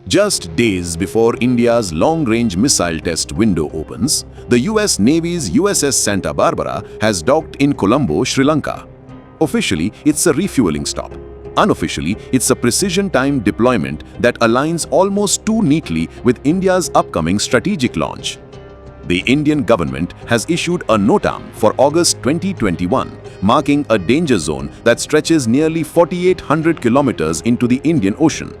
Just days before India's long-range missile test window opens, the US Navy's USS Santa Barbara has docked in Colombo, Sri Lanka. Officially, it's a refueling stop. Unofficially, it's a precision-timed deployment that aligns almost too neatly with India's upcoming strategic launch. The Indian government has issued a NOTAM for August 2021, marking a danger zone that stretches nearly 4,800 kilometers into the Indian Ocean.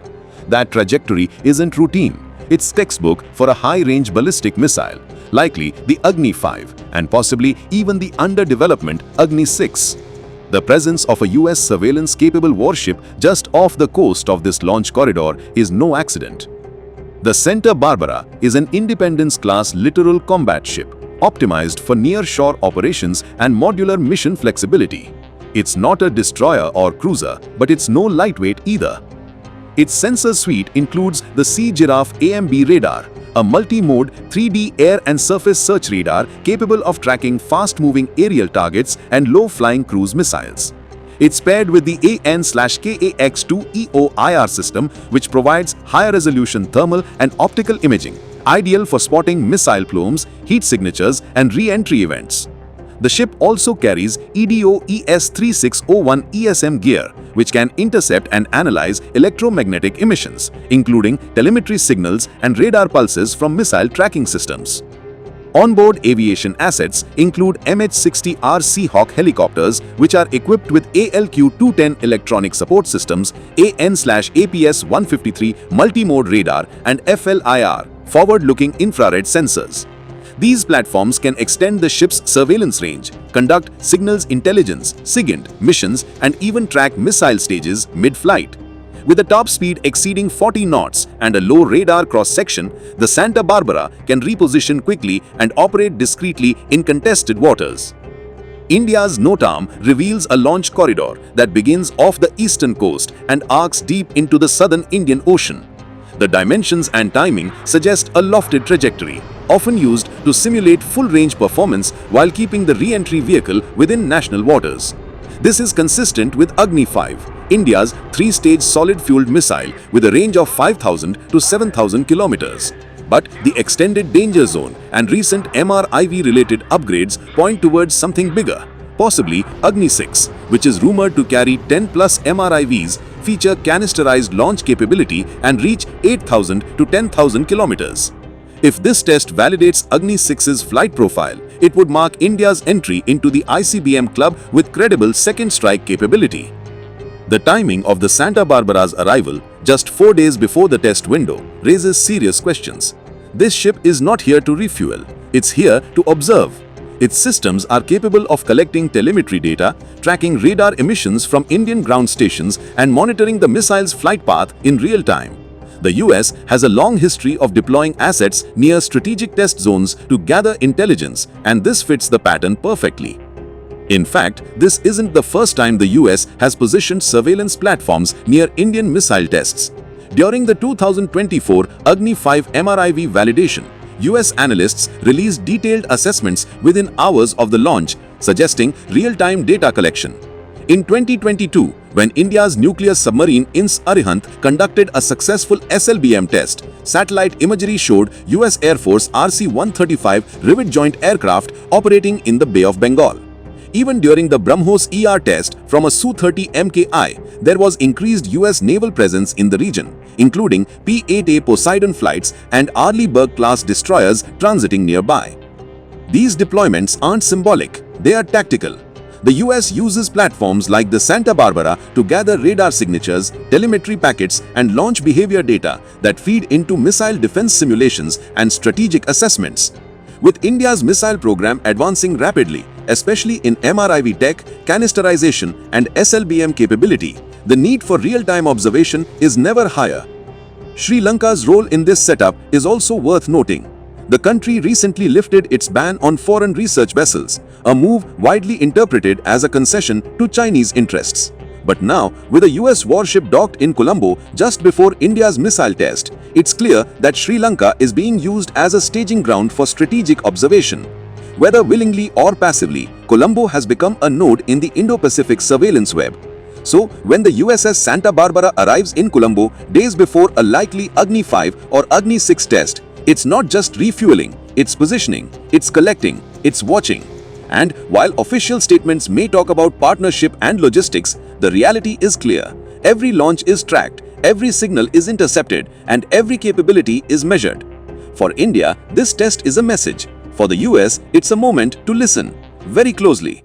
That trajectory isn't routine. It's textbook for a high-range ballistic missile, likely the Agni 5 and possibly even the under-development Agni 6. The presence of a US surveillance-capable warship just off the coast of this launch corridor is no accident. The Santa Barbara is an Independence-class littoral combat ship, optimized for near-shore operations and modular mission flexibility. It's not a destroyer or cruiser, but it's no lightweight either. Its sensor suite includes the Sea Giraffe AMB radar, a multi-mode 3D air and surface search radar capable of tracking fast-moving aerial targets and low-flying cruise missiles. It's paired with the AN/KAX-2 EO/IR system, which provides higher-resolution thermal and optical imaging, ideal for spotting missile plumes, heat signatures, and re-entry events. The ship also carries EDO-ES3601 ESM gear, which can intercept and analyze electromagnetic emissions, including telemetry signals and radar pulses from missile tracking systems. Onboard aviation assets include MH-60R Seahawk helicopters, which are equipped with ALQ-210 electronic support systems, AN/APS-153 multi-mode radar, and FLIR forward-looking infrared sensors. These platforms can extend the ship's surveillance range, conduct signals intelligence (SIGINT) missions, and even track missile stages mid-flight. With a top speed exceeding 40 knots and a low radar cross-section, the Santa Barbara can reposition quickly and operate discreetly in contested waters. India's NOTAM reveals a launch corridor that begins off the eastern coast and arcs deep into the southern Indian Ocean. The dimensions and timing suggest a lofted trajectory, often used to simulate full-range performance while keeping the re-entry vehicle within national waters. This is consistent with Agni 5, India's three-stage solid-fueled missile with a range of 5,000 to 7,000 kilometers. But the extended danger zone and recent MRIV-related upgrades point towards something bigger, possibly Agni 6, which is rumored to carry 10-plus MRIVs, feature canisterized launch capability, and reach 8,000 to 10,000 kilometers. If this test validates Agni 6's flight profile, it would mark India's entry into the ICBM club with credible second strike capability. The timing of the Santa Barbara's arrival, just 4 days before the test window, raises serious questions. This ship is not here to refuel, it's here to observe. Its systems are capable of collecting telemetry data, tracking radar emissions from Indian ground stations, and monitoring the missile's flight path in real time. The US has a long history of deploying assets near strategic test zones to gather intelligence, and this fits the pattern perfectly. In fact, this isn't the first time the US has positioned surveillance platforms near Indian missile tests. During the 2024 Agni 5 MRIV validation, US analysts released detailed assessments within hours of the launch, suggesting real-time data collection. In 2022, when India's nuclear submarine INS Arihant conducted a successful SLBM test, satellite imagery showed US Air Force RC-135 rivet joint aircraft operating in the Bay of Bengal. Even during the BrahMos ER test from a Su-30 MKI, there was increased US naval presence in the region, including P-8A Poseidon flights and Arleigh-Burke-class destroyers transiting nearby. These deployments aren't symbolic, they are tactical. The US uses platforms like the Santa Barbara to gather radar signatures, telemetry packets, and launch behavior data that feed into missile defense simulations and strategic assessments. With India's missile program advancing rapidly, especially in MRIV tech, canisterization, and SLBM capability, the need for real-time observation is never higher. Sri Lanka's role in this setup is also worth noting. The country recently lifted its ban on foreign research vessels, a move widely interpreted as a concession to Chinese interests. But now, with a US warship docked in Colombo just before India's missile test, it's clear that Sri Lanka is being used as a staging ground for strategic observation. Whether willingly or passively, Colombo has become a node in the Indo-Pacific surveillance web. So, when the USS Santa Barbara arrives in Colombo days before a likely Agni 5 or Agni 6 test, it's not just refueling, it's positioning, it's collecting, it's watching. And while official statements may talk about partnership and logistics, the reality is clear. Every launch is tracked, every signal is intercepted, and every capability is measured. For India, this test is a message. For the US, it's a moment to listen very closely.